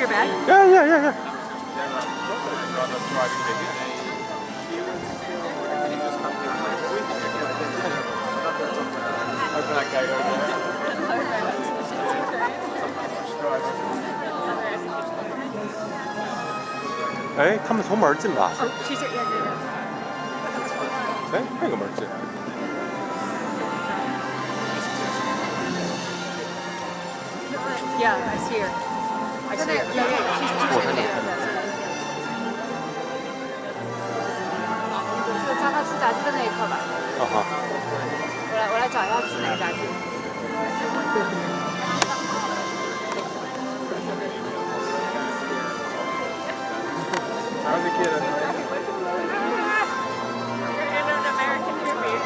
your bag? Yeah.哎，他们从门进吧？She's here. Yeah. 哎，那个门进。Yeah, I see her. I see her. Yeah. She's in there. 就他吃炸鸡的那一刻吧。哈。我来找一下吃哪个炸鸡。How's the kid? You're in an American movie.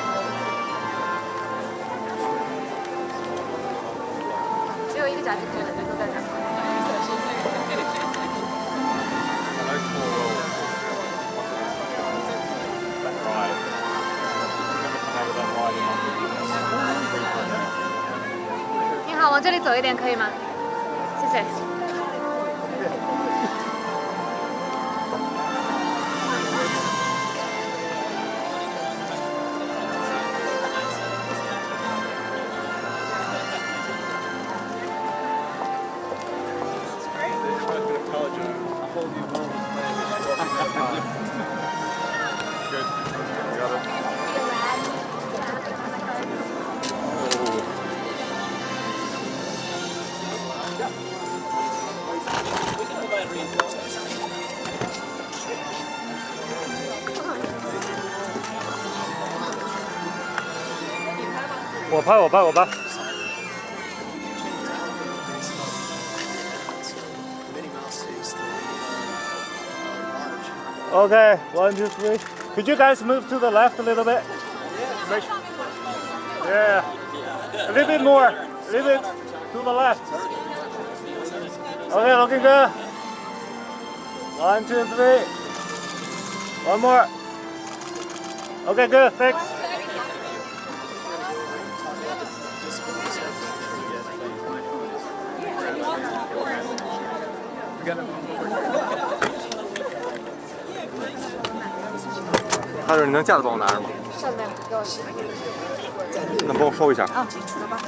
只有一个炸鸡可以了，就都在这儿。你好，往这里走一点可以吗？谢谢。我拍。Okay, 1, 2, 3. Could you guys move to the left a little bit? Yeah. A little bit more. A little bit to the left. Okay, looking good. 1, 2, 3. One more. Okay, good. Thanks.他说：“你能架子帮我拿着吗？”上面给我试。那帮我收一下。啊，好吧。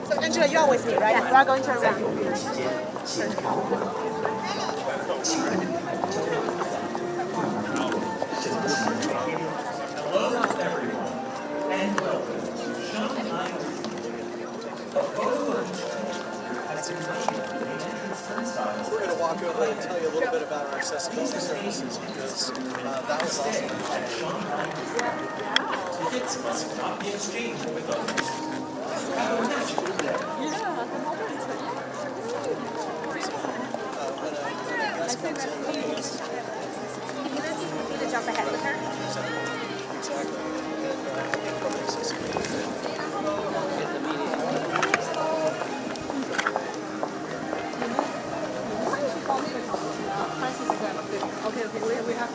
So Angela, you are with me, right? Yeah, we are going to around. We're going to walk over and tell you a little bit about our accessibility services because that was also Tickets must not be exchanged with others. Need to jump ahead with her. Okay, we have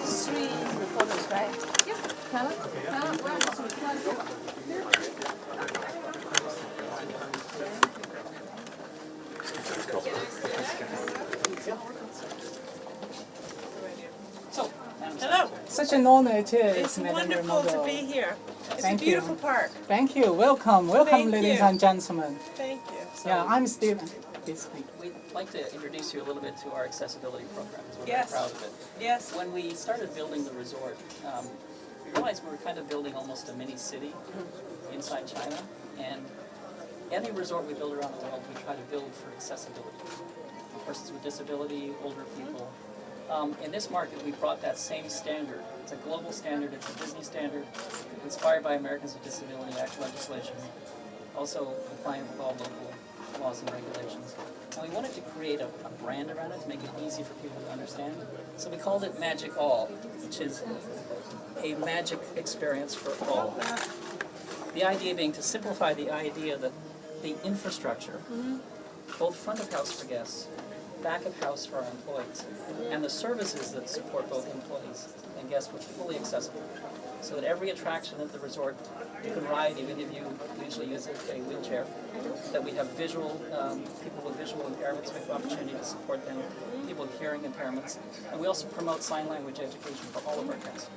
three reporters, right? Yeah. Where are the three? So, Hello. such an honor it is, It's Madam wonderful Raimondo. to be here. It's Thank a beautiful you. park. Thank you. Welcome, Thank ladies you. and gentlemen. Thank you. Yeah, I'm Stephen. Please speak. We'd like to introduce you a little bit to our accessibility programs. We're Yes. very proud of it. Yes. When we started building the resort, we realized we were kind of building almost a mini city inside China. And any resort we build around the world, we try to build for accessibility. Persons with disability, older people. In this market, we brought that same standard. It's a global standard. It's a Disney standard, inspired by Americans with Disability Act legislation, also compliant with all local laws and regulations. And we wanted to create a brand around it to make it easy for people to understand. So we called it Magic All, which is a magic experience for all. The idea being to simplify the idea that the infrastructure, both front of house for guests, back of house for our employees, and the services that support both employees and guests was fully accessible, so that every attraction at the resort you can ride even if you usually use a wheelchair. That we have visual, people with visual impairments, we have the opportunity to support them, people with hearing impairments, and we also promote sign language education for all of our guests.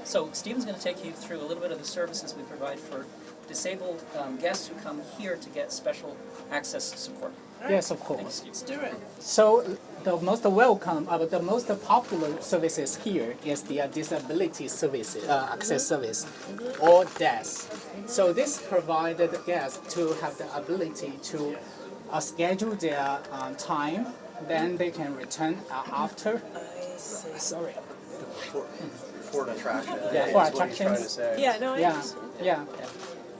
So Stephen's going to take you through a little bit of the services we provide for disabled guests who come here to get special access support. Yes, of Thank you, course. Stephen. Let's do it. So the most welcome, the most popular services here is the disability services, access service, or DAS. So this provided the guests to have the ability to schedule their time, then they can return after. I see. Sorry. For an attraction. Yeah, is for what he's trying to attractions. say. Yeah, no, I Yeah, understand. yeah.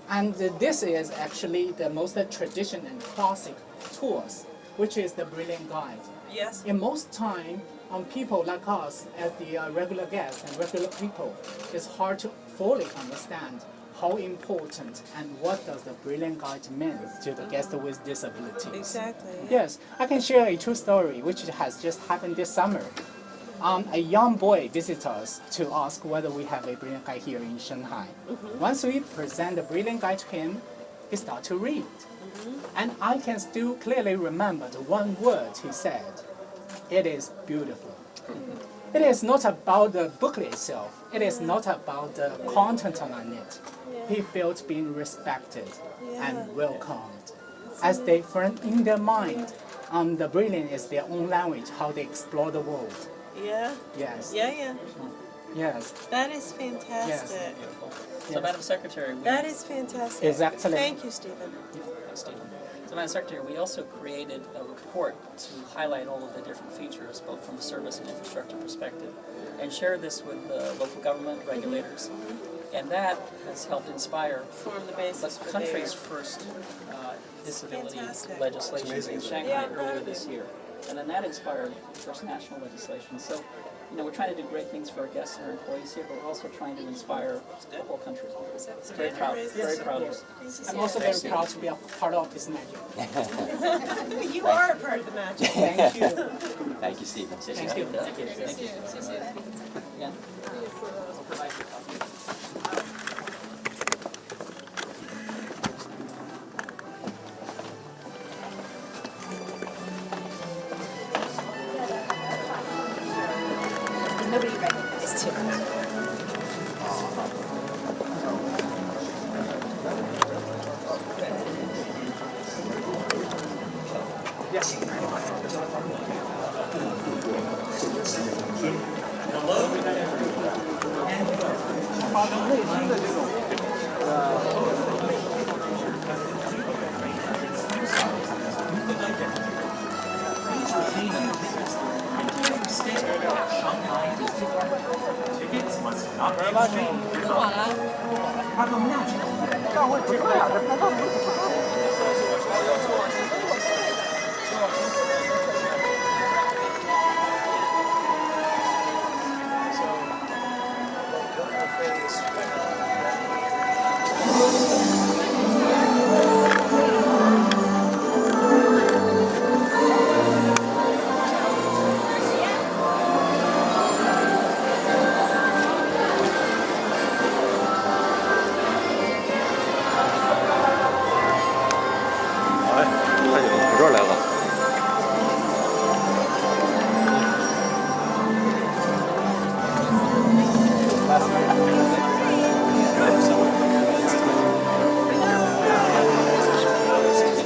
And this is actually the most traditional and classic tours, which is the Brilliant Guide. Yes. In most time, people like us, as the regular guests and regular people, it's hard to fully understand how important and what does the Brilliant Guide mean to the guest with disabilities. Exactly. Yes, I can share a true story which has just happened this summer. A young boy visits us to ask whether we have a Brilliant Guide here in Shanghai. Once we present the Brilliant Guide to him, he starts to read. And I can still clearly remember the one word he said. It is beautiful. It is not about the booklet itself. It is not about the content on it. He felt being respected and welcomed. As they find in their mind, the Brilliant is their own language, how they explore the world. Yeah. Yes. Yeah. Yes. That is fantastic. So, Madam Secretary, we, That is fantastic. Exactly. Thank you, Stephen. Thanks, Stephen. So, Madam Secretary, we also created a report to highlight all of the different features, both from a service and infrastructure perspective, and share this with the local government regulators. And that has helped inspire Form the the basis for country's their- first disability Fantastic. legislation in Shanghai Yeah, earlier proud this of you. year. And then that inspired the first national legislation. So, we're trying to do great things for our guests and our employees here, but we're also trying to inspire the whole country. Very proud, very proud of us. I'm also very proud to be a part of this magic. You are a part of the magic. Thank you. Thank you, Stephen. Thank you. Thank you. Thank you. Again, we'll provide you a copy. Nobody recognized him.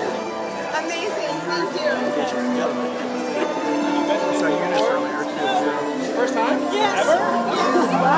Amazing, thank you. So Eunice earlier too. First time? Yes.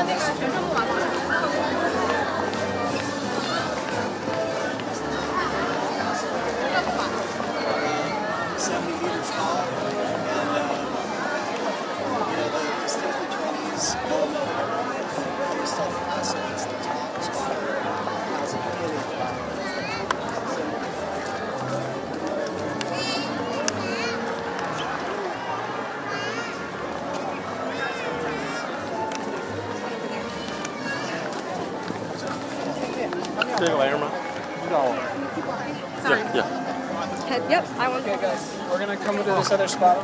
那个学生木马过来。70 meters tall, and the distinctly Chinese stealth classic is the top spot has a beginning. 这个玩意儿吗？不知道啊。 Sorry. Yeah. Yep, I want. Okay, guys, we're gonna come to this other spot.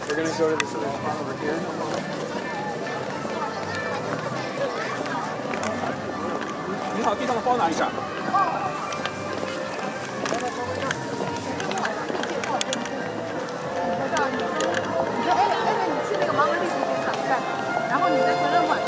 We're gonna go to this other spot over here. "你好，地上的包拿一下。你说，你去那个盲文历史现场站，然后你在责任馆。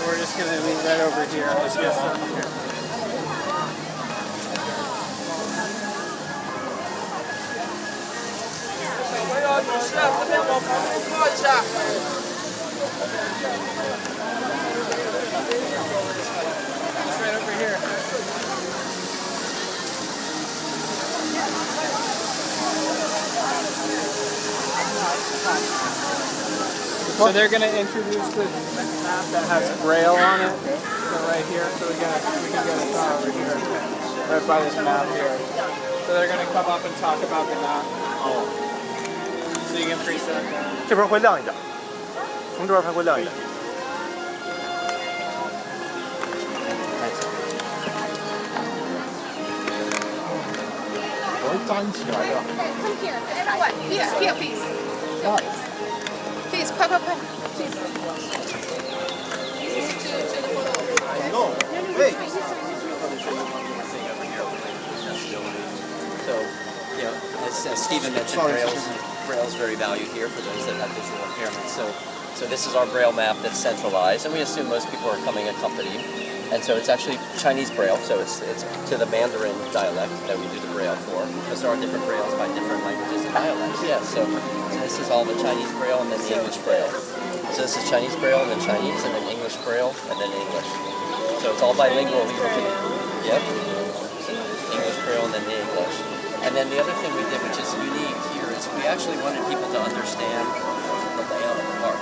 We're just gonna leave that over here. Let's get some here. It's right over here. So they're going to introduce this map that has Braille on it. So right here, so we can get a shot over here, right by this map here. So they're going to come up and talk about the map. So you can preset that. 这边会亮一点，从这边它会亮一点。我会粘起来的。 Come here, everyone. Here, please. Please, quick. Please. No, hey. So, you know, as Stephen mentioned, Braille's very valued here for those that have visual impairments. So this is our Braille map that's centralized, and we assume most people are coming accompanied. And so it's actually Chinese Braille, so it's to the Mandarin dialect that we do the Braille for, because there are different Brailles by different languages and dialects. Yeah, so this is all the Chinese Braille and then the English Braille. So this is Chinese Braille and then Chinese, and then English Braille and then English. So it's all bilingual. Yep. English Braille and then the English. And then the other thing we did, which is unique here, is we actually wanted people to understand the layout of the park.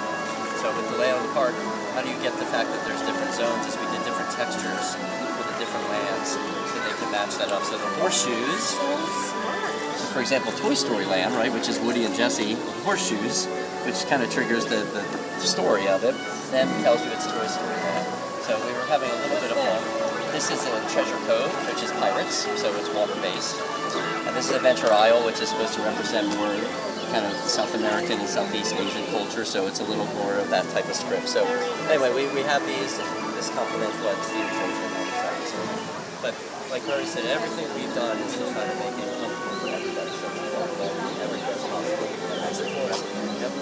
So with the layout of the park, how do you get the fact that there's different zones? Is we did different textures for the different lands, so they can match that up. So the horseshoes, for example, Toy Story Land, right, which is Woody and Jessie, horseshoes, which kind of triggers the story of it, then tells you it's Toy Story Land. So we were having a little bit of fun. This is a Treasure Cove, which is pirates, so it's water-based. And this is Adventure Isle, which is supposed to represent more kind of South American and Southeast Asian culture, so it's a little more of that type of script. So anyway, we have these, and this complements what Steve showed from the side. So, but like Murray said, everything we've done is to try to make it comfortable for everybody, so everybody's possible. Yep.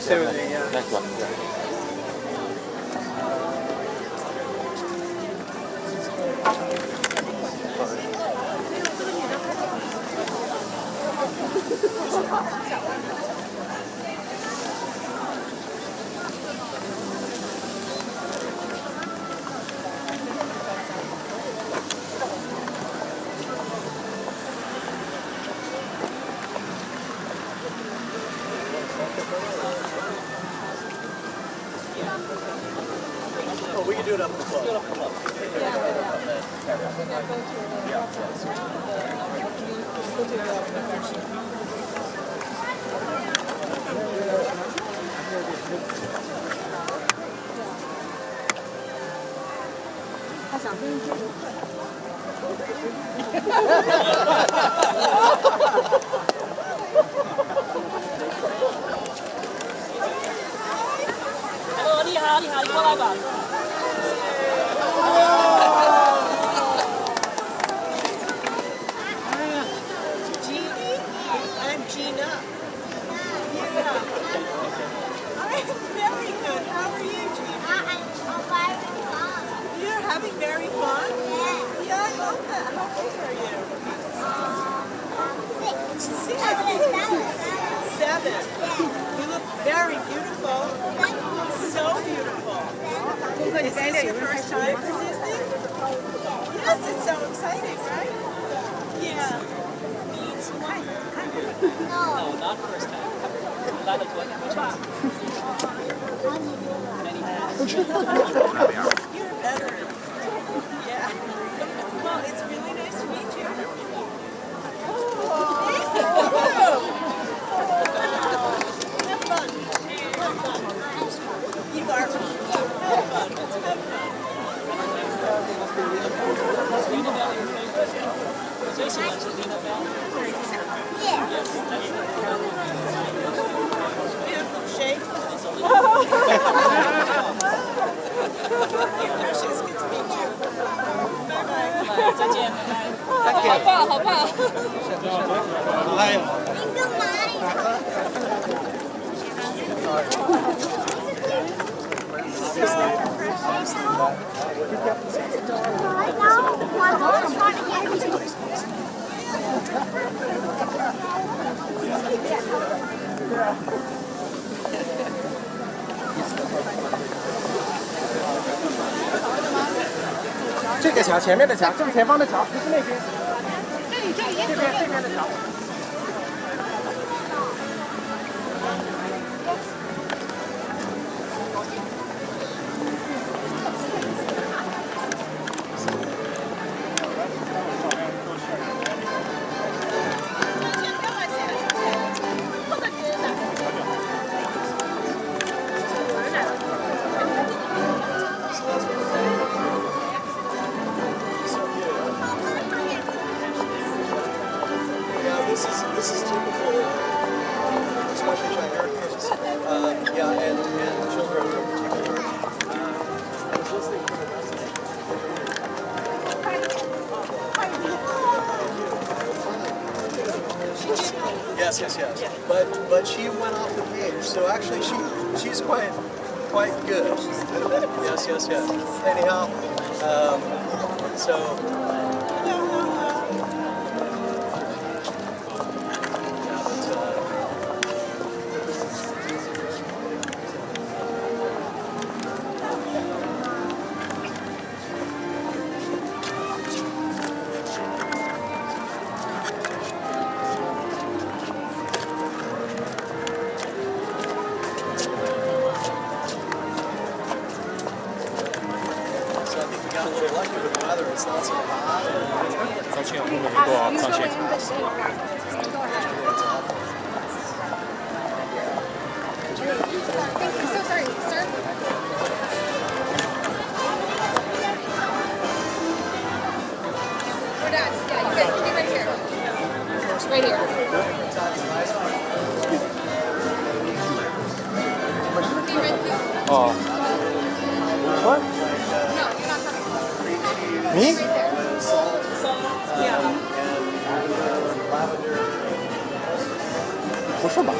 stay with me, yeah. D'accord. Oh, we can do it up in the club. Hello， 你好，你好，你过来吧。 I'm Gina. Yeah. I'm very good. How are you, Gina? You're having very fun? Yeah, I love that. How old are you? 7. You look very beautiful. So beautiful. Is this your first time to Disney? Yes, it's so exciting, right? Yeah. No, not first time. 来了多两个场。Many times. You're a veteran. Yeah. Well, it's really nice to meet you. Have fun. Have fun. You are fun. Have fun. Have fun. 你的表演可以。最喜欢是你的表演。Beautiful shape. Precious, good to meet you. Bye-bye. 再见，拜拜。好棒，好棒。这个墙，前面的墙，正前方的墙，不是那边。这边的墙。This is typical, especially Chinese. Yeah, and children in particular. I was listening to the Yes. But she went off the page, so actually she's quite good. Yes. Anyhow, so. It's not so hot. 抱歉，后面没多少，抱歉。 So sorry, sir. We're done. Yeah, you guys can be right here. Right here. Be right here. Oh. What? No, you're not coming. Me? Right there. Yeah. 不是吧？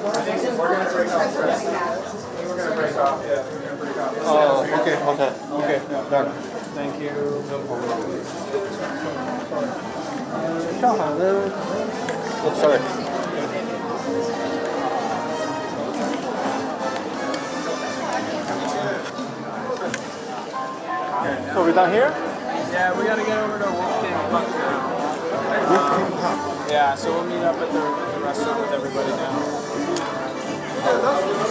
We're gonna break off first. We're gonna break off. Yeah, we're gonna break off. Oh, okay. Done. Thank you. No problem. 上海的，sorry. So we're done here? Yeah, we gotta get over to Wolfgang Puck now. Wolfgang Puck. Yeah, so we'll meet up at the restaurant with everybody now.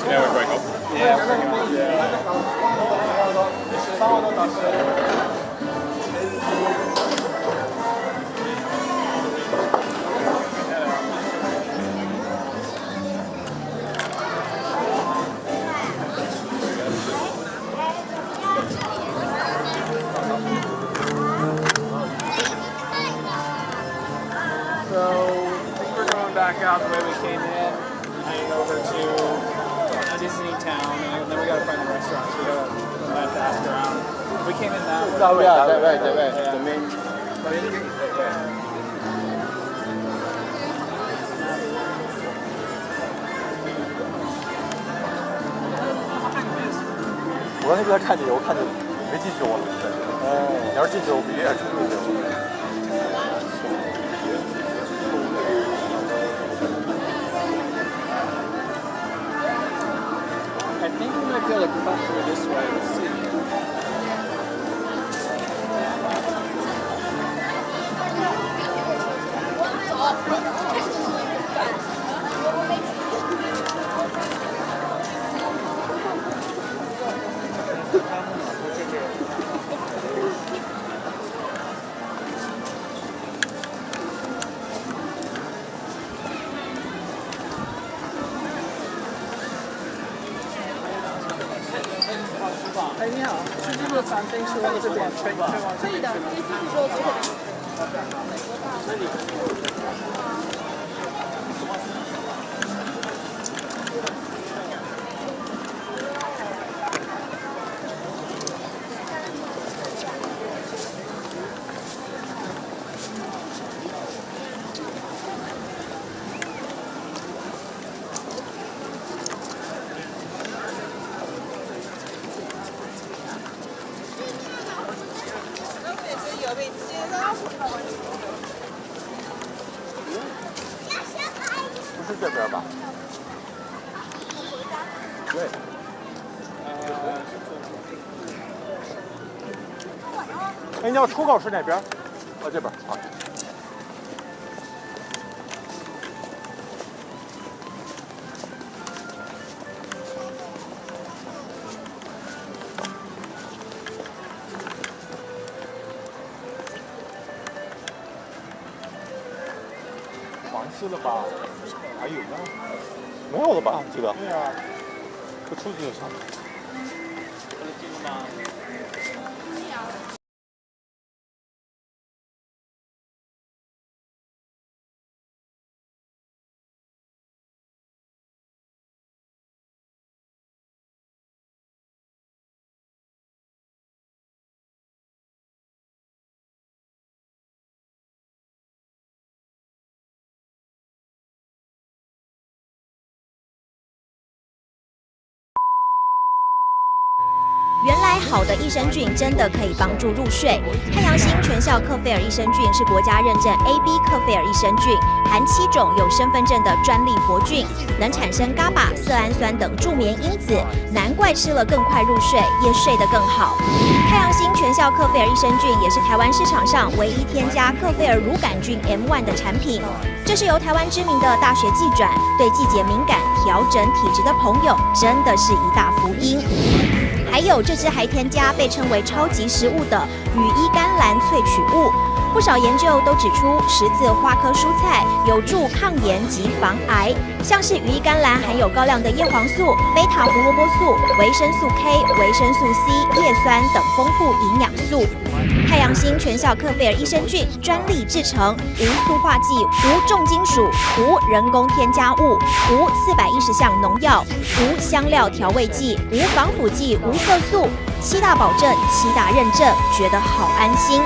Yeah, we're going home. Yeah, we're going home. Yeah. So, I think we're going back out the way we came in, heading over to Disney Town, and then we gotta find the restaurant, so we gotta go back ask around. We came in that way. That way. Yeah. The main. But it, 我刚才在看你，我看你没进去我。哦。你要是进去，我必须也出去。I think we might be able to cut through this way. Let's see.哎，你好，是这个餐厅是往这边推往这边。可以的，可以继续说这个。这里。不是这边吧？对。哎，你要出口是哪边？哦，这边。好。完事了吧？还有呢？没有了吧？这个。对啊，就出去就行了。原来好的益生菌真的可以帮助入睡。太阳星全效克菲尔益生菌是国家认证 AB 克菲尔益生菌，含7种有身份证的专利活菌，能产生伽马、色氨酸等助眠因子，难怪吃了更快入睡，也睡得更好。太阳星全效克菲尔益生菌也是台湾市场上唯一添加克菲尔乳杆菌 M1 的产品，这是由台湾知名的大学季转，对季节敏感、调整体质的朋友真的是一大福音。还有这支还添加被称为超级食物的羽衣甘蓝萃取物，不少研究都指出十字花科蔬菜有助抗炎及防癌，像是羽衣甘蓝含有高量的叶黄素、贝塔胡萝卜素、维生素 K、维生素 C、叶酸等丰富营养素。太阳星全效克菲尔益生菌专利制成，无塑化剂、无重金属、无人工添加物、无410项农药、无香料调味剂、无防腐剂、无色素，7大保证、7大认证，觉得好安心。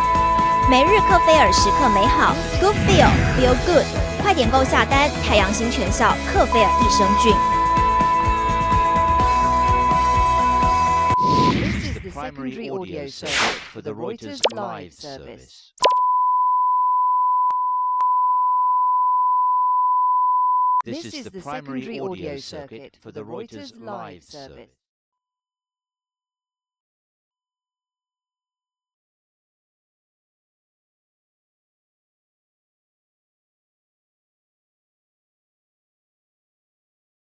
每日克菲尔时刻美好 ，Good Feel Feel Good，快点购下单太阳星全效克菲尔益生菌。This is the secondary audio circuit for the Reuters live service. This is the primary audio circuit for the Reuters live service.